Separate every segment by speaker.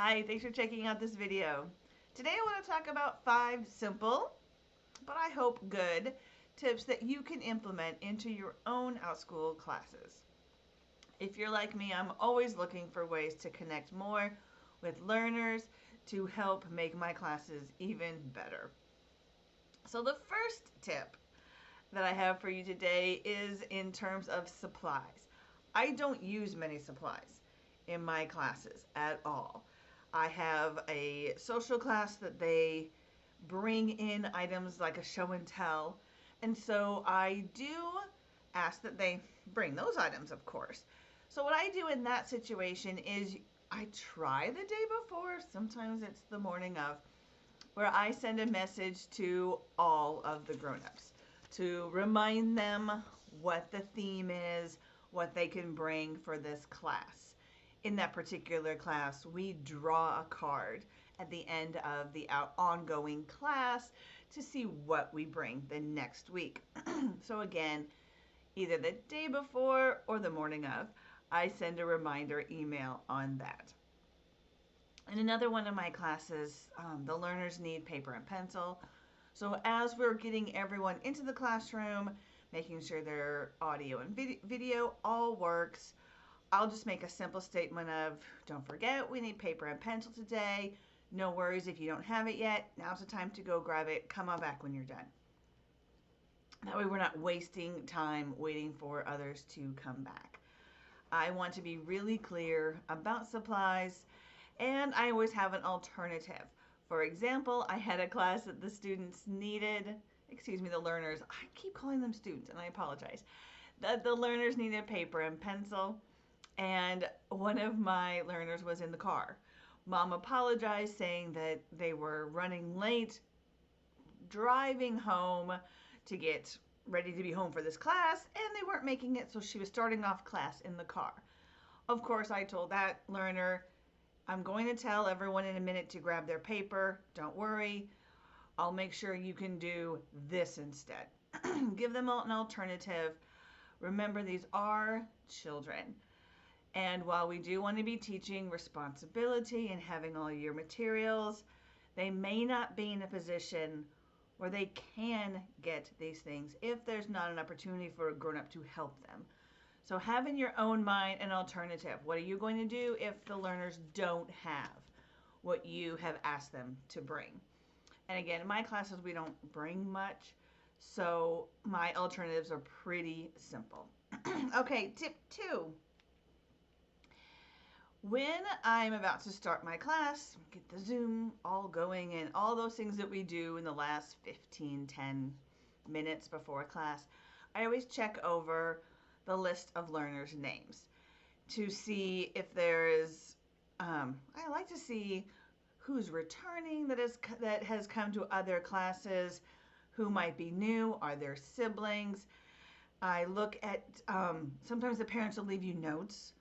Speaker 1: Hi, thanks for checking out this video. Today I want to talk about 5 simple, but I hope good, tips that you can implement into your own Outschool classes. If you're like me, I'm always looking for ways to connect more with learners to help make my classes even better. So the first tip that I have for you today is in terms of supplies. I don't use many supplies in my classes at all. I have a social class that they bring in items like a show and tell, and so I do ask that they bring those items, of course. So what I do in that situation is I try the day before, sometimes it's the morning of, where I send a message to all of the grown-ups to remind them what the theme is, what they can bring for this class. In that particular class, we draw a card at the end of the ongoing class to see what we bring the next week. So again, either the day before or the morning of, I send a reminder email on that. In another one of my classes, the learners need paper and pencil. So as we're getting everyone into the classroom, making sure their audio and video all works, I'll just make a simple statement of, don't forget, we need paper and pencil today. No worries if you don't have it yet. Now's the time to go grab it. Come on back when you're done. That way we're not wasting time waiting for others to come back. I want to be really clear about supplies, and I always have an alternative. For example, I had a class that the students needed, the learners, I keep calling them students and I apologize. The learners needed paper and pencil, and one of my learners was in the car. Mom apologized, saying that they were running late, driving home to get ready to be home for this class, and they weren't making it, so she was starting off class in the car. Of course, I told that learner, I'm going to tell everyone in a minute to grab their paper. Don't worry. I'll make sure you can do this instead. Give them an alternative. Remember, these are children. And while we do want to be teaching responsibility and having all your materials, they may not be in a position where they can get these things if there's not an opportunity for a grown-up to help them. So have in your own mind an alternative. What are you going to do if the learners don't have what you have asked them to bring? And again, in my classes, we don't bring much, so my alternatives are pretty simple. Okay, tip 2. When I'm about to start my class, get the Zoom all going and all those things that we do in the last 10 minutes before class, I always check over the list of learners' names to see if there is, I like to see who's returning that has come to other classes, who might be new, are there siblings. I look at, sometimes the parents will leave you notes,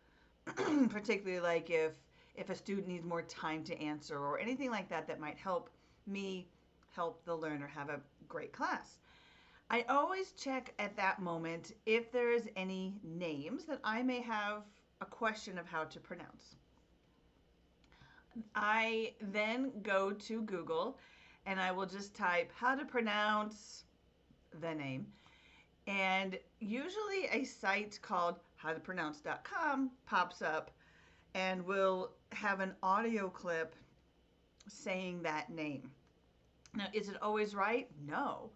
Speaker 1: particularly like if a student needs more time to answer or anything like that that might help me help the learner have a great class. I always check at that moment if there is any names that I may have a question of how to pronounce. I then go to Google and I will just type how to pronounce the name, and usually a site called howtopronounce.com pops up and will have an audio clip saying that name. Now, is it always right? No,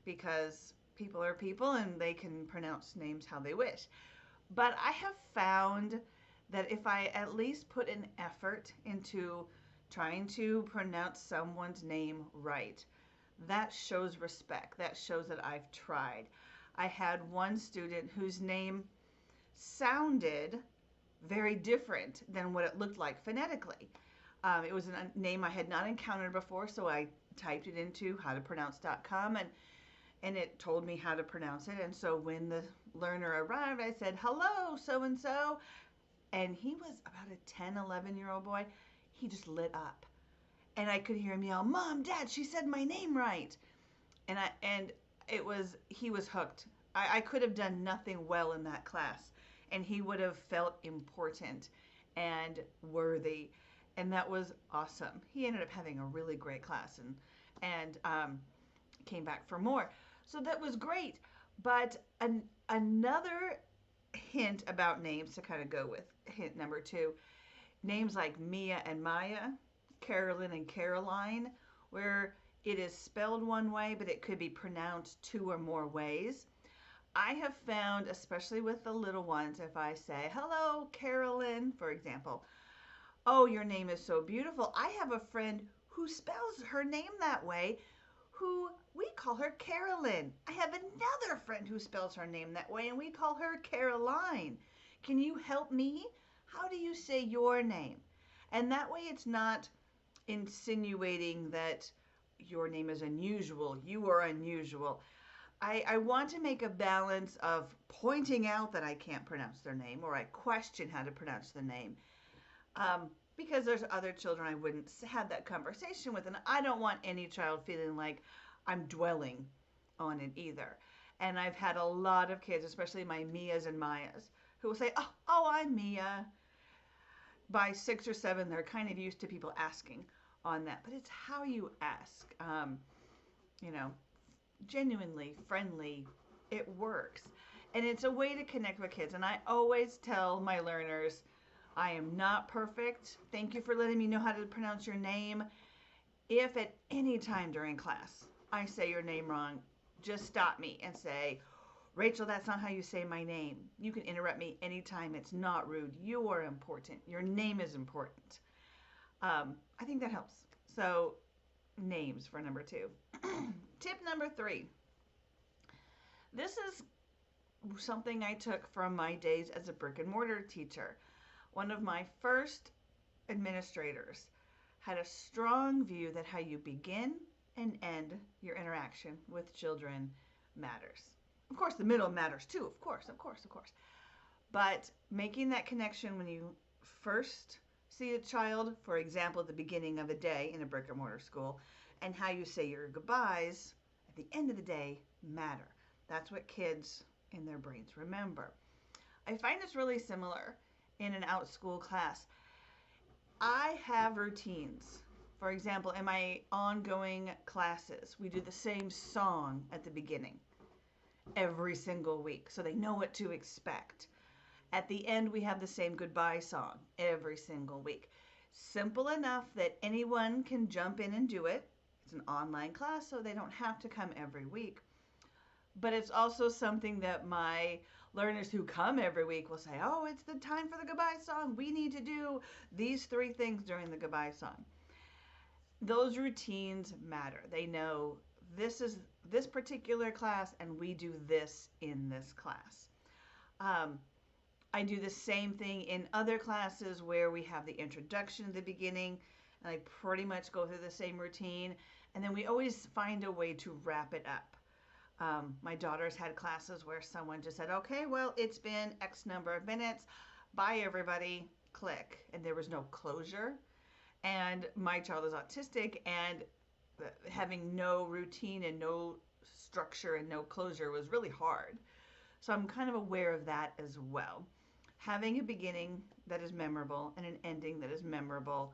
Speaker 1: because people are people and they can pronounce names how they wish. But I have found that if I at least put an effort into trying to pronounce someone's name right, that shows respect. That shows that I've tried. I had one student whose name sounded very different than what it looked like phonetically. It was a name I had not encountered before, so I typed it into howtopronounce.com and it told me how to pronounce it. And so when the learner arrived, I said, hello, so-and-so. And he was about a 10, 11-year-old boy. He just lit up. And I could hear him yell, Mom, Dad, she said my name right. And he was hooked. I could have done nothing well in that class, and he would have felt important and worthy. and that was awesome. He ended up having a really great class and came back for more. So that was great. But another hint about names to kind of go with hint number two, names like Mia and Maya, Carolyn and Caroline, where it is spelled one way, but it could be pronounced two or more ways. I have found, especially with the little ones, if I say, hello, Carolyn, for example, oh, your name is so beautiful. I have a friend who spells her name that way, who we call her Carolyn. I have another friend who spells her name that way, and we call her Caroline. Can you help me? How do you say your name? And that way it's not insinuating that your name is unusual. You are unusual. I want to make a balance of pointing out that I can't pronounce their name or I question how to pronounce the name. Because there's other children I wouldn't have that conversation with, and I don't want any child feeling like I'm dwelling on it either. And I've had a lot of kids, especially my Mias and Mayas, who will say, oh, I'm Mia. By 6 or 7, they're kind of used to people asking on that. But it's how you ask, you know, genuinely, friendly, it works. And it's a way to connect with kids. And I always tell my learners, I am not perfect. Thank you for letting me know how to pronounce your name. If at any time during class I say your name wrong, just stop me and say, Rachel, that's not how you say my name. You can interrupt me anytime. It's not rude. You are important. Your name is important. I think that helps. So names for number 2. Tip number 3. This is something I took from my days as a brick and mortar teacher. One of my first administrators had a strong view that how you begin and end your interaction with children matters. Of course, the middle matters too, of course. But making that connection when you first see a child, for example, at the beginning of a day in a brick and mortar school, and how you say your goodbyes at the end of the day matter. That's what kids in their brains remember. I find this really similar in an Outschool class. I have routines. For example, in my ongoing classes, we do the same song at the beginning every single week, so they know what to expect. At the end, we have the same goodbye song every single week. Simple enough that anyone can jump in and do it. It's an online class, so they don't have to come every week. But it's also something that my learners who come every week will say, oh, it's the time for the goodbye song. We need to do these 3 things during the goodbye song. Those routines matter. They know this is this particular class and we do this in this class. I do the same thing in other classes where we have the introduction at the beginning, and I pretty much go through the same routine, and then we always find a way to wrap it up. My daughter's had classes where someone just said, okay, well, it's been X number of minutes. Bye, everybody. Click. And there was no closure. And my child is autistic, and having no routine and no structure and no closure was really hard. So I'm kind of aware of that as well. Having a beginning that is memorable and an ending that is memorable,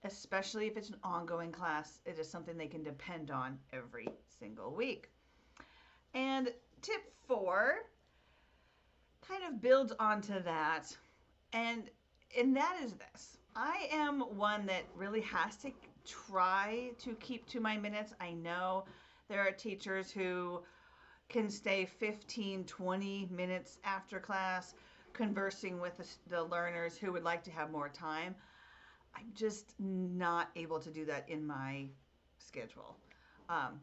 Speaker 1: especially if it's an ongoing class, it is something they can depend on every single week. And tip 4 kind of builds onto that, and that is this. I am one that really has to try to keep to my minutes. I know there are teachers who can stay 15, 20 minutes after class conversing with the learners who would like to have more time. I'm just not able to do that in my schedule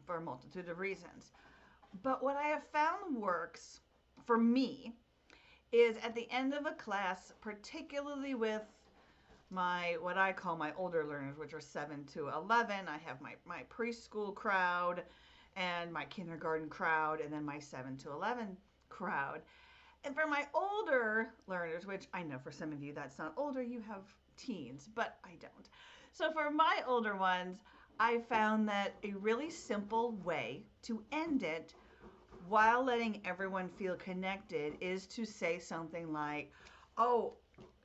Speaker 1: for a multitude of reasons. But what I have found works for me is at the end of a class, particularly with what I call my older learners, which are 7 to 11. I have my preschool crowd and my kindergarten crowd, and then my 7 to 11 crowd. And for my older learners, which I know for some of you that's not older, you have teens, but I don't. So for my older ones, I found that a really simple way to end it while letting everyone feel connected is to say something like, oh,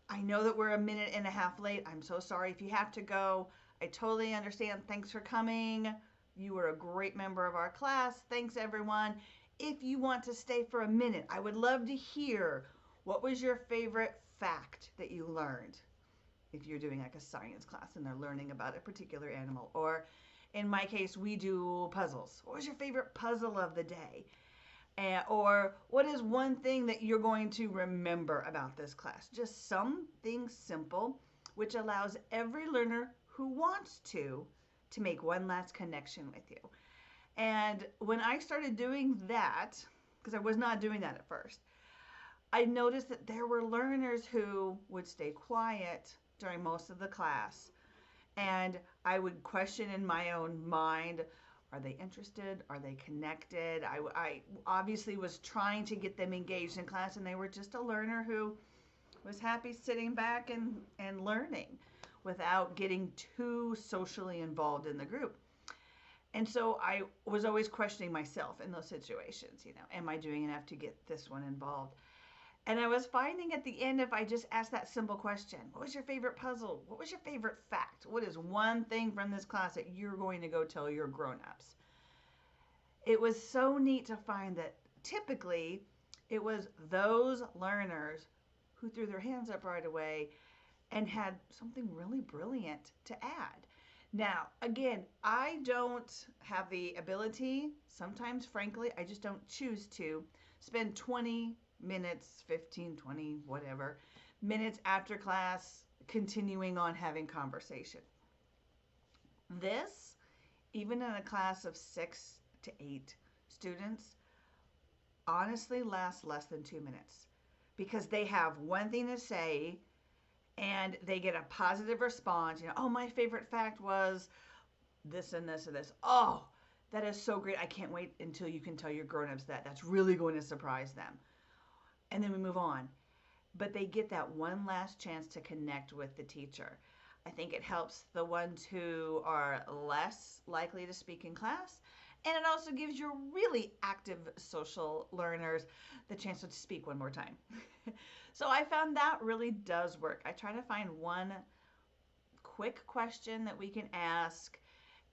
Speaker 1: I know that we're a minute and a half late. I'm so sorry if you have to go. I totally understand. Thanks for coming. You were a great member of our class. Thanks, everyone. If you want to stay for a minute, I would love to hear what was your favorite fact that you learned. If you're doing like a science class and they're learning about a particular animal, or in my case, we do puzzles. What was your favorite puzzle of the day? Or what is one thing that you're going to remember about this class? Just something simple, which allows every learner who wants to make one last connection with you. And when I started doing that, because I was not doing that at first, I noticed that there were learners who would stay quiet during most of the class. And I would question in my own mind, are they interested? Are they connected? I obviously was trying to get them engaged in class, and they were just a learner who was happy sitting back and learning without getting too socially involved in the group. And so I was always questioning myself in those situations, am I doing enough to get this one involved? And I was finding at the end, if I just asked that simple question, what was your favorite puzzle? What was your favorite fact? What is one thing from this class that you're going to go tell your grown-ups? It was so neat to find that typically it was those learners who threw their hands up right away and had something really brilliant to add. Now, again, I don't have the ability, sometimes, frankly, I just don't choose to spend 20 minutes, 15, 20, whatever, minutes after class continuing on having conversation. This, even in a class of 6 to 8 students, honestly lasts less than 2 minutes because they have one thing to say and they get a positive response. Oh, my favorite fact was this and this and this. Oh, that is so great. I can't wait until you can tell your grown-ups that. That's really going to surprise them. And then we move on. But they get that one last chance to connect with the teacher. I think it helps the ones who are less likely to speak in class. And it also gives your really active social learners the chance to speak one more time. So I found that really does work. I try to find one quick question that we can ask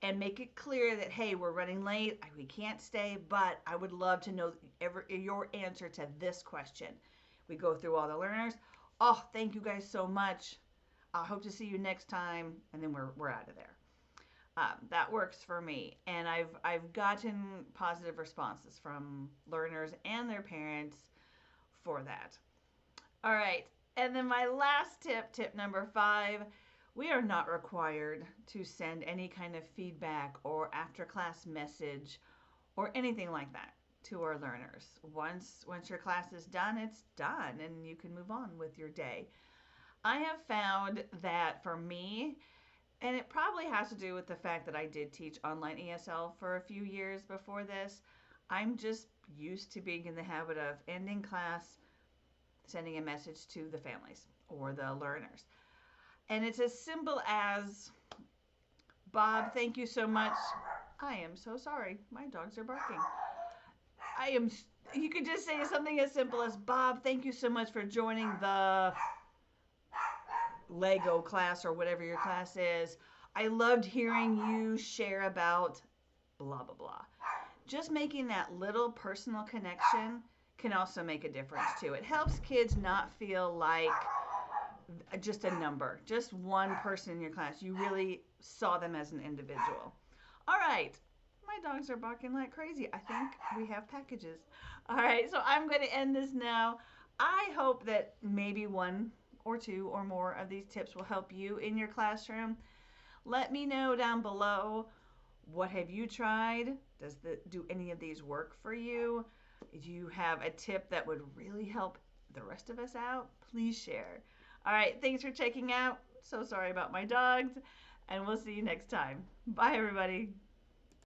Speaker 1: and make it clear that, hey, we're running late, we can't stay, but I would love to know your answer to this question. We go through all the learners. Oh, thank you guys so much. I hope to see you next time, and then we're out of there. That works for me, and I've gotten positive responses from learners and their parents for that. All right, and then my last tip number 5, we are not required to send any kind of feedback or after class message or anything like that to our learners. Once your class is done, it's done and you can move on with your day. I have found that for me, and it probably has to do with the fact that I did teach online ESL for a few years before this, I'm just used to being in the habit of ending class, sending a message to the families or the learners. And it's as simple as, Bob, thank you so much. I am so sorry. My dogs are barking. You could just say something as simple as, Bob, thank you so much for joining the Lego class or whatever your class is. I loved hearing you share about blah, blah, blah. Just making that little personal connection can also make a difference too. It helps kids not feel like just a number, just one person in your class. You really saw them as an individual. All right, my dogs are barking like crazy. I think we have packages. All right, so I'm going to end this now. I hope that maybe one or two or more of these tips will help you in your classroom. Let me know down below, what have you tried? Do any of these work for you? Do you have a tip that would really help the rest of us out? Please share. All right, thanks for checking out. So sorry about my dogs, and we'll see you next time. Bye, everybody.